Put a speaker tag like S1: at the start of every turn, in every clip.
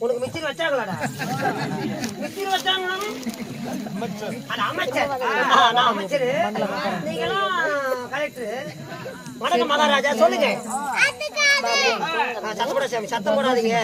S1: உனக்கு mixture வச்சாங்களாடா? Mixture வச்சாங்களா? அமைச்சர் நான் அமைச்சர், நீங்களும் கலெக்டர். வணக்கம் மகாராஜா, சொல்லுங்க. சத்தம் போட சாமி, சத்தம் போடாதீங்க.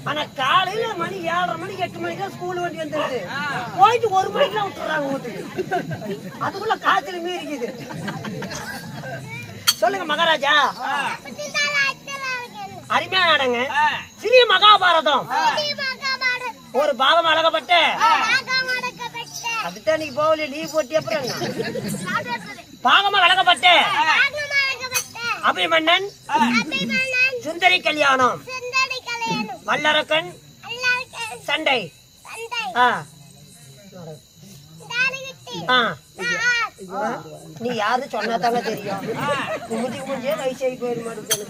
S1: ஆனா காலையில மணி 7:30 மணிக்கு 8 மணிக்கு ஸ்கூல் வண்டி வந்துருது. போயிட்டு 1 மணிக்கு விட்டுறாங்க. வந்துட்டாங்க வீட்டுக்கு. அதுக்குள்ள காய்ச்சலுமே இருக்குது. சொல்லுங்க மகாராஜா. அருமையான நாடங்க. சிறிய மகாபாரதம் ஒரு பாகம் அழகப்பட்ட அதுதான் நீ போகல நீ போட்டி அப்புறம் பாகமா வழங்கப்பட்ட அபிமன்னன் சுந்தரி கல்யாணம் வல்லரக்கன் சண்டை. நீ யாரு சொன்னாதாங்க தெரியும். குமுஞ்சி குமுஞ்சியே வயசாகி போயிட மாட்டேங்குது.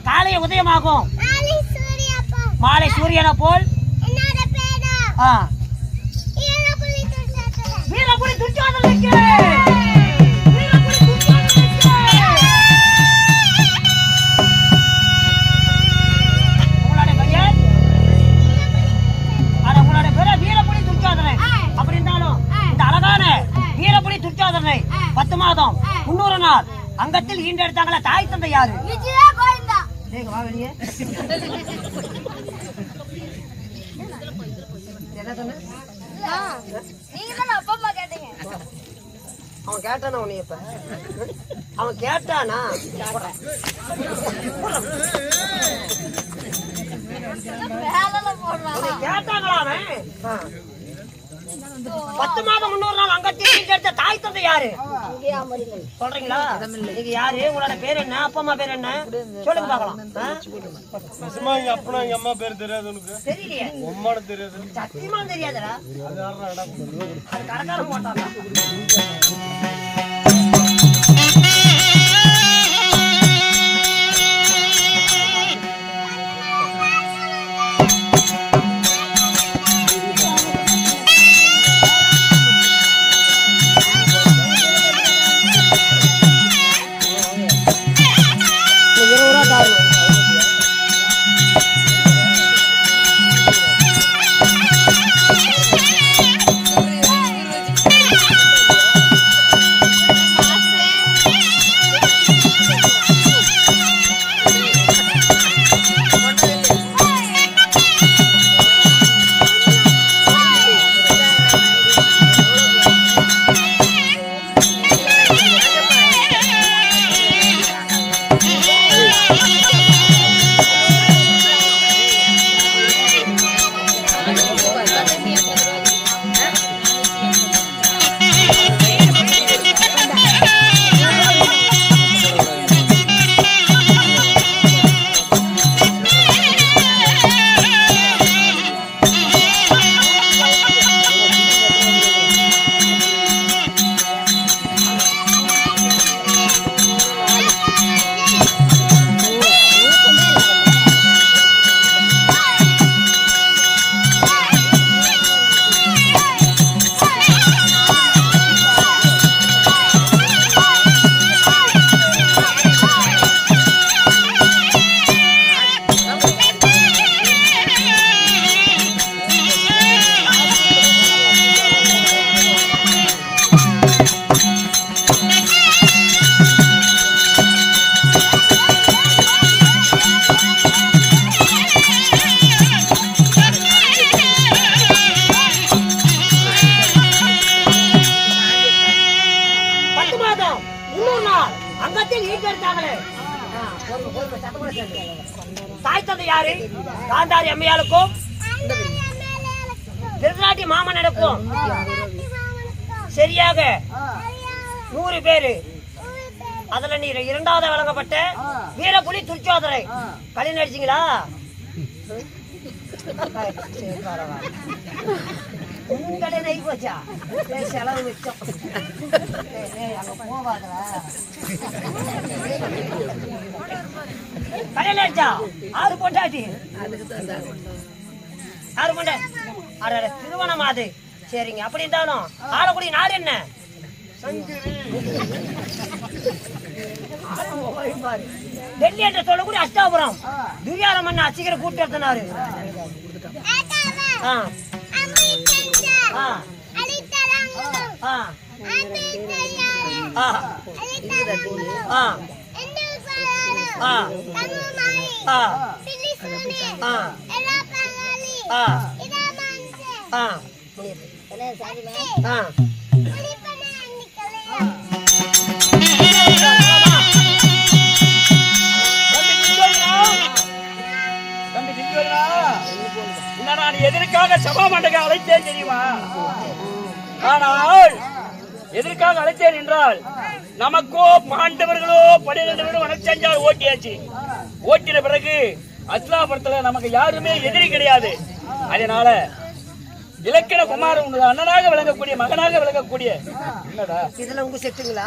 S1: காலை உதயமாகும் மாலை சூரியனை போல் வீரபுரி துச்சாதனனுக்கு உங்களுடைய பெயர் உங்களுடைய பேர வீரபுரி துச்சாதனன் அப்படி இருந்தாலும் இந்த அழகான வீரபுரி துச்சாதனனை 10 மாதம் 300 நாள் அங்கத்தில் ஈண்டெடுத்தாங்களா தாய் தந்தை யாரு? வா வெளியே. என்ன சொன்ன? அவன் கேட்டானா உன்னை? இப்ப அவன் கேட்டானா? கேட்டாங்களா அவன்? 10 மாதம் 300 நாள் அங்கத்தில் எடுத்த தாய் தந்தை யாரு சொல்றீங்களா? நீங்க யாரு? உங்களோட பேர் என்ன? அப்பா அம்மா பேர் என்ன சொல்லுங்க பாக்கலாம்.
S2: அப்பா எங்க அம்மா பேர் தெரியாது உனக்கு?
S1: தெரியலையே.
S2: உம்மாட தெரியாது?
S1: சத்தியமா தெரியாதடா.
S2: அது யாரடா?
S1: அது கரகாரம் போட்டாங்க. அங்கத்தில் ஈட்டெடுத்தாங்களே தாய் தந்தை யாரு? காந்தாரி அம்மையாளுக்கும் திருநாட்டி மாமனுக்கும் சரியாக 100 பேரு. அதுல நீ 2வது வழங்கப்பட்ட வீரப்புலி துர்ச்சோதனை களி நடிச்சீங்களா? உங்களே நெய் போச்சா? செலவு மிச்சம். அங்க போவாதா களி நடிச்சா? 6 பொண்டாட்டி. 6 பொண்டா? அட திருமணம் அது. சரிங்க. அப்படி இருந்தாலும் ஆளக்கூடிய நாடு என்ன? டெல்லி என்று சொல்லக்கூடிய அஷ்டாபுரம். துரியார மன்ன அச்சிக்கிற கூட்டு எடுத்தனாரு.
S3: நான் எதற்காக சபா மண்டக அழைத்தேன் தெரியுமா? ஆனால் எதற்காக அழைத்தேன் என்றால், நமக்கோ பாண்டவர்களோ 12 பேரும் வனச்சஞ்சால் ஓட்டியாச்சு. ஓட்டின பிறகு அஸ்லாபுரத்துல நமக்கு யாருமே எதிரி கிடையாது. அதனால இலக்கண குமாரன் உனது அண்ணனாக விளங்கக்கூடிய, மகனாக விளங்கக்கூடிய என்னடா
S1: இதுல உங்க செட்டுங்களா?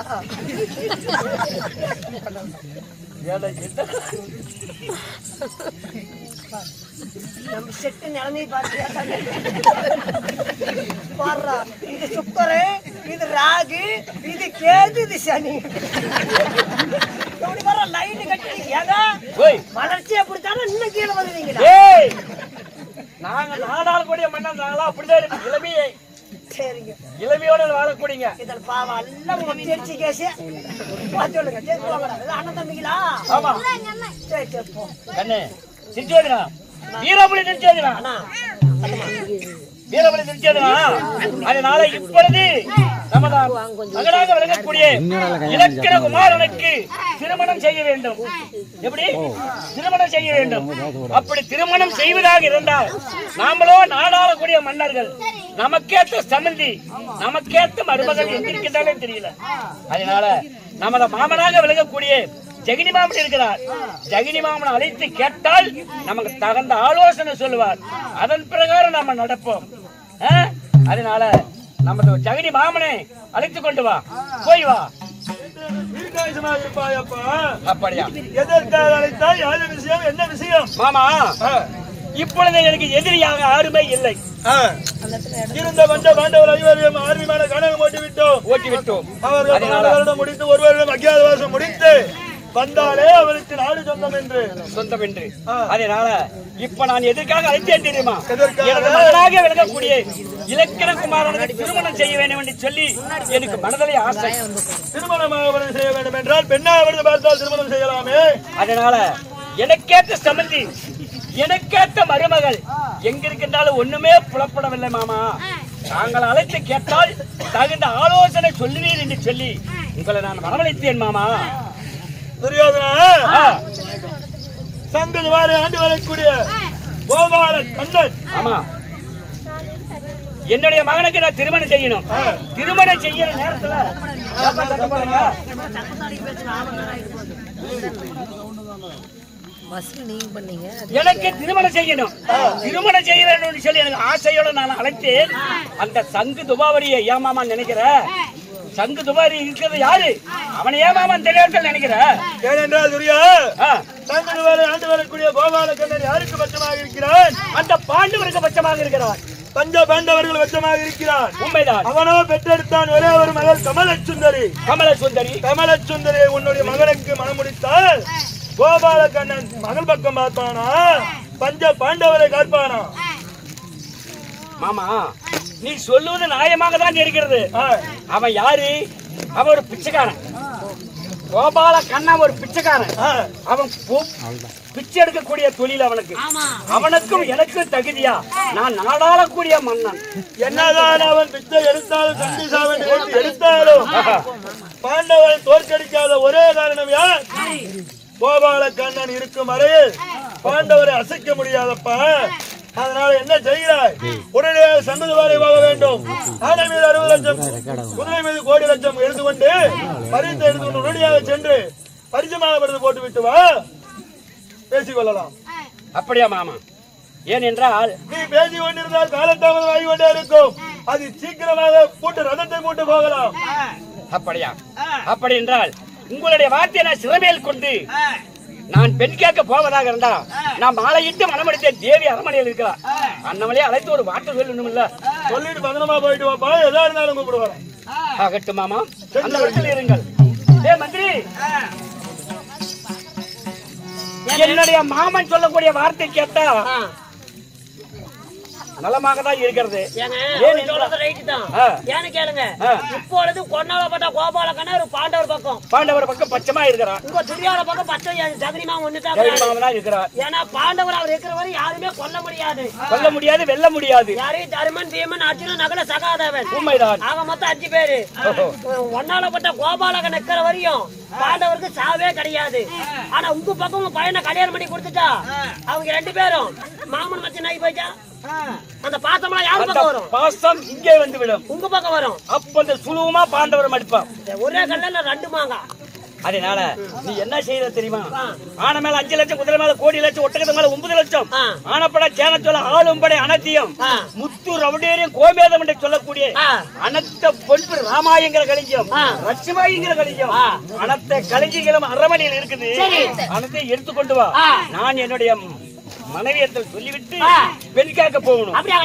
S1: நம்ம செட்டு நிலைமை பார்த்து பாடுறா. இது சுக்கரு, இது ராகு, இது கேது, இது சனி. இப்படி வர லைன் கட்டி ஏதா வளர்ச்சி அப்படித்தானே இன்னும் கீழே வந்துருவீங்களா?
S3: நாங்க நாடாளக்கூடிய மன்னன் நாங்களா அப்படிதான் இருக்கு. இளமையை
S1: சரிங்க,
S3: இளமையோட வாழக்கூடியங்க.
S1: இதில் பாவம் எல்லாம் உங்க தெரிச்சு கேசு சொல்லுங்க. சரி போங்கடா. அண்ணன் தம்பிங்களா?
S3: ஆமா.
S1: சரி சரி போ.
S3: கண்ணு திருச்சோதினா, வீரபுலி திருச்சோதினா, வீரபுலி திருச்சோதினா. அதனால இப்பொழுது நமது மகனாக விளங்கக்கூடிய இலக்கண குமாரனுக்கு திருமணம் செய்ய வேண்டும். எப்படி திருமணம் செய்ய வேண்டும்? அப்படி திருமணம் செய்வதாக இருந்தால் நாமளோ நாடாளக்கூடிய மன்னர்கள், நமக்கேற்ற சமந்தி, நமக்கேற்ற மருமகள் எங்கிருக்கின்றாலே தெரியல. அதனால நமது மாமனாக விளங்கக்கூடிய ஜெகினி மாமன் இருக்கிறார். ஜெகினி மாமன் அழைத்து கேட்டால் நமக்கு தகுந்த ஆலோசனை சொல்லுவார். அதன் பிரகாரம் நாம நடப்போம். அதனால நமது ஜெகினி மாமனை அழைத்து கொண்டு வா, போய் வா. அப்படியா?
S2: எதற்காக அழைத்தாய்? யாரு விஷயம்? என்ன விஷயம்?
S3: மாமா, இப்பொழுது எனக்கு எதிரியாக யாருமே இல்லை.
S2: இருந்த பாண்டவர் ஐவரையும் ஆர்மிமான கணக்கு ஓட்டிவிட்டோம். அவர்கள் முடித்து ஒரு வருடம் அஜ்ஞாதவாசம் முடித்து வந்தாலே அவருக்கு நாடு சொந்தம் என்று.
S3: அதனால இப்ப நான் எதற்காக அழைத்தேன் தெரியுமா? எனது மகனாக விளங்கக்கூடிய இலக்கண குமாரனுக்கு திருமணம் செய்ய வேண்டும் என்று சொல்லி எனக்கு மனதிலே ஆசை.
S2: திருமணமாக செய்ய வேண்டும் என்றால் பெண்ணாவது பார்த்தால் திருமணம் செய்யலாமே.
S3: அதனால எனக்கேற்ற சம்பந்தி, எனக்கேற்ற மருமகள் எங்க இருக்கின்றாலும் ஒண்ணுமே புலப்படவில்லை மாமா. நாங்கள் அழைத்து கேட்டால் தகுந்த ஆலோசனை சொல்லுவீர் என்று சொல்லி உங்களை நான் வரவழைத்தேன் மாமா.
S2: துரியோதனா, சங்கது வாரி ஆண்டு வரக்கூடிய கோபால கண்ணன்.
S3: ஆமா, என்னுடைய மகனுக்கு நான் திருமணம் செய்யணும். திருமணம் செய்யற நேரத்துல எனக்கு திருமணம் செய்யணும். திருமணம் செய்ய வேண்டும் சொல்லி எனக்கு ஆசையோட நான் அழைத்தேன். அந்த சங்கு துபாவரியை ஏமாமா நினைக்கிற? சங்கு துபாரி இருக்கிறது யாரு? அவனை ஏமாமான் தெரியாமல் நினைக்கிற?
S2: ஏனென்றால் துரியா, சங்கு துபாரி ஆண்டு வரக்கூடிய கோபால கண்ணன் யாருக்கு பட்சமாக இருக்கிறான்?
S3: அந்த பாண்டவருக்கு பட்சமாக இருக்கிறான்.
S2: பஞ்ச பாண்டவர்கள் பட்சமாக இருக்கிறான்.
S3: உண்மைதான்.
S2: அவனோ பெற்றெடுத்தான் ஒரே ஒரு மகள் கமலசுந்தரி. கமலசுந்தரி உன்னுடைய மகனுக்கு மனமுடித்தால் கோபால கண்ணன் மகள் பக்கம் பார்ப்பானா, பஞ்ச பாண்டவரை காப்பானா?
S3: மாமா, நீ சொல்லுவது நியாயமாக தான் இருக்கிறது. அவன் யாரு? அவன் ஒரு பிச்சைக்காரன். கோபால கண்ணா ஒரு பிச்சைக்காரன். அவன் பிச்சை எடுக்கக்கூடிய தொழில் அவனுக்கு. அவனுக்கும் எனக்கும் தகுதியா? நான் நாடாளக்கூடிய மன்னன்.
S2: என்னதான் அவன் பிச்சை எடுத்தாலும் எடுத்தாலும் பாண்டவரை தோற்கடிக்காத ஒரே காரணம் யார்? கோபால கண்ணன் இருக்கும் வரையில் பாண்டவரை அசைக்க முடியாதப்பா. அதனால என்ன செய்கிறாய்? உடனே சந்ததுவாரை போக வேண்டும். ஆனை மீது 60 லட்சம், குதிரை மீது கோடி லட்சம் எடுத்துக்கொண்டு பரிசு எடுத்துக்கொண்டு உடனடியாக சென்று பரிசமாக போட்டு விட்டு வா, பேசிக் கொள்ளலாம்.
S3: அப்படியா மாமா? ஏனென்றால்
S2: நீ பேசிக் கொண்டிருந்தால் காலத்தாமதம் ஆகிக்கொண்டே இருக்கும். அது சீக்கிரமாக போட்டு ரதத்தை போட்டு போகலாம்.
S3: அப்படியா? அப்படி என்றால் உங்களுடைய வார்த்தையை நான் சிறமேல் கொண்டு நான் பெண் கேட்க போவதாக இருந்தா நான் மாலையிட்டு மனமடித்த தேவி அரமனையில் இருக்கிறார். அண்ணமலையே அழைத்து ஒரு வார்த்தை சொல்லணும் இல்ல?
S2: சொல்லிட்டு பத்திரமா போயிட்டு வாப்பா. எதா இருந்தாலும் கூப்பிடுவாங்க.
S3: ஆகட்டும் மாமா, அந்த இடத்தில் இருங்கள். ஏ மந்திரி, என்னுடைய மாமன் சொல்லக்கூடிய வார்த்தை கேட்டா நலமாக தான் இருக்கிறது.
S1: இப்பொழுது கொன்னாலப்பட்ட கோபால கண்ணர் பாண்டவர் பக்கம்
S3: பச்சமா இருக்கிறார்.
S1: உங்க துரியோட பக்கம் பச்சை ஜெகனிமா
S3: இருக்கிறார்.
S1: ஏன்னா பாண்டவர் அவர் இருக்கிற வரை யாருமே கொல்ல முடியாது,
S3: வெல்ல முடியாது.
S1: யாரையும் தருமன், பீமன், அர்ஜுனன், நகல, சகாதேவன்,
S3: உண்மைதான்.
S1: ஆக மொத்தம் 5 பேரு. ஒன்னாலப்பட்ட கோபாலகன் இருக்கிற வரையும் பாண்டவருக்கு சாவே கிடையாது. ஆனா உங்க பக்கம் பையனை கல்யாணம் பண்ணி கொடுத்துட்டா அவங்க 2 பேரும் மாமன் மச்சன் ஆகி போயிட்டா அந்த பாசம்லாம் யாரு பக்கம் வரும்?
S3: பாசம் இங்கே வந்து விடும்,
S1: உங்க பக்கம் வரும்.
S3: அப்ப அந்த சுலுவமா பாண்டவர் மடிப்பான்.
S1: ஒரே கல்ல 2 மாங்காய்.
S3: அதனால நீ என்ன செய்யற தெரியுமா? ஆன மேல 5 லட்சம், குதிரை மேல கோடி லட்சம், ஒட்டகத்து மேல 9 லட்சம், ஆனப்பட சேனச்சொல்ல ஆளும் படை அனத்தியம், முத்து ரவுடேரியம், கோமேதம் என்று சொல்லக்கூடிய அனத்த பொன்பு ராமாயங்கிற களிஞ்சியம், லட்சுமாயிங்கிற களிஞ்சியம், அனத்த களிஞ்சிகளும் அரமனையில் இருக்குது. அனத்தை எடுத்துக்கொண்டு வா. நான் என்னுடைய மனைவியத்தில் சொல்லிவிட்டு பெண் கேட்க போகணும்.
S1: அப்படியே